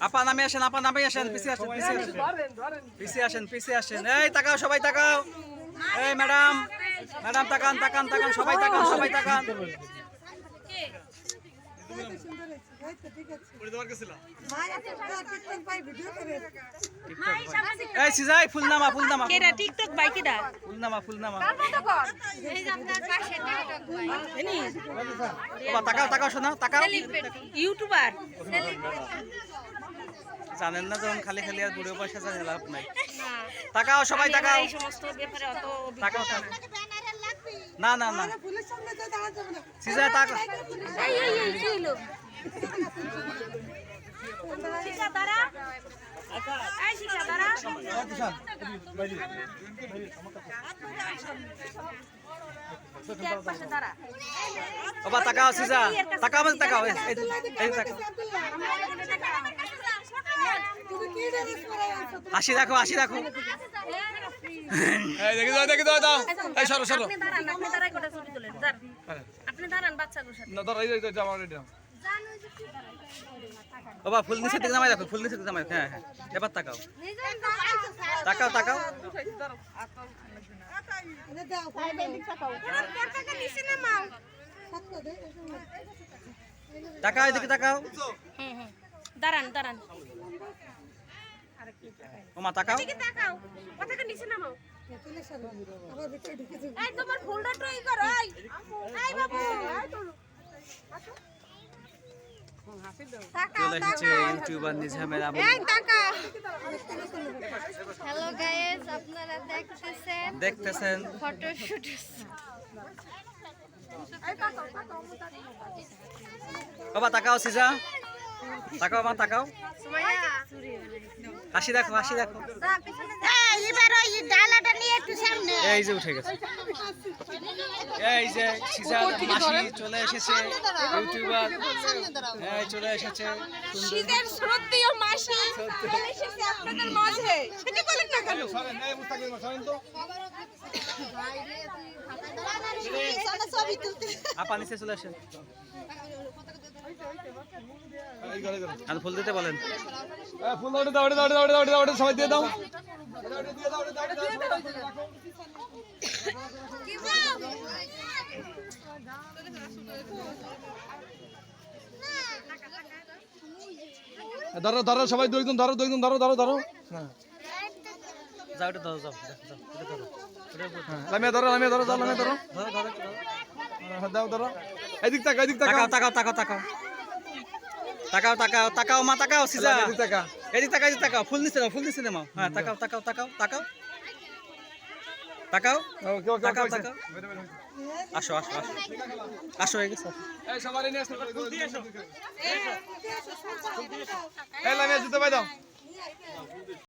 আপা নামে আসেন, আপা নামে আসেন, পিছিয়ে আসেন, পিছিয়ে আসেন, পিছিয়ে আসেন। এই তাকাও, সবাই তাকাও। এই ম্যাডাম, ম্যাডাম তাকান, তাকান, তাকান, সবাই তাকান, সবাই তাকান। এই সিজাই ফুলনামা, ফুলনামা, কেডা টিকটক ভাই কেডা? ফুলনামা, ফুলনামা। এই যে আপনার পাশে টিকটক ভাই। এনি বাবা তাকাও, তাকাও শোনা, তাকাও। ইউটিউবার। জানেন না যখন খালি খালি আর বুড়ো পয়সা জানে লাভ নাই। না তাকাও, সবাই তাকাও। এই সমস্ত ব্যাপারে অত তাকাও, অভিজ্ঞতা না। না না না সিজাই তাকাও। এই কি হলো? শিখা দাঁড়া। এই শিখা দাঁড়া। এক পাশে দাঁড়া। বাবা তাকাও, সিজা তাকাও, মানে তাকাও। এই তাকাও, হাসি রাখো, হাসি রাখো। এই দেখি দাও, দেখি দাও, দাও। এই সরো, সরো। আপনি দাঁড়াই কোটা ছবি তোলেন। আপনি দাঁড়ান বাচ্চা গোসা। না ধর, এই জামা রেডি নাও। বাবা ফুল নিচে দিকে নামাই রাখো, ফুল নিচে দিকে নামাই রাখো। হ্যাঁ হ্যাঁ, এবার তাকাও, তাকাও, তাকাও। তাকাও, এদিকে তাকাও। দাঁড়ান দাঁড়ান। ওমা তাকাও। তাকাও কথাকে নিচে নামাও। এই তোমার ফুলটা ট্রাই করো। এই বাবু চলে এসেছে ইউটিউবার নিজামের আবু। হ্যালো গাইস, আপনারা দেখতেছেন ফটোশুট। বাবা তাকাও, সিজা তাকাও, মা তাকাও। হাসি রাখো, হাসি রাখো। এবার ওই ডালাটা নিয়ে একটু সামনে। এই যে উঠে গেছে, এই যে সিজা মাসি চলে এসেছে ইউটিউবার। এই চলে এসেছে শীতের শ্রদ্ধেয় মাসি এসেছে আপনাদের মাঝে। সেটা বলেন না কেন? আপা নিচে চলে আসেন। আর ফুল দিতে বলেন। ফুল দাও, দাও, দাও, দাও, দাও, দাও, সবাই দিয়ে দাও। ধরো, ধরো, সবাই দুইজন ধরো, দুইজন ধরো, ধরো, ধরো। হ্যাঁ, যাও এটা ধরো, যাও, যাও, এটা ধরো, লামিয়া ধরো, লামিয়া ধরো, যাও, লামিয়া ধরো। ধরো, ধরো, ধরো। হ্যাঁ, দাও, ধরো। এদিক তাকাও, এদিক তাকাও। তাকাও, তাকাও, তাকাও, তাকাও, তাকাও, তাকাও, মা তাকাও, সিজা এদিক তাকা। এদিক তাকাও, এদিক তাকাও, ফুল নিচে নাও, ফুল নিচে নাও। হ্যাঁ তাকাও, তাকাও, তাকাও, তাকাও, তাকাও, ওকে, ওকে, তাকাও, ওকে, তাকাও। আসো, আসো, আসো, আসো, হয়ে গেছে। এই সবাই নিয়ে আসো, ফুল দিয়ে এসো। এই লামিয়া জুতো পাই দাও।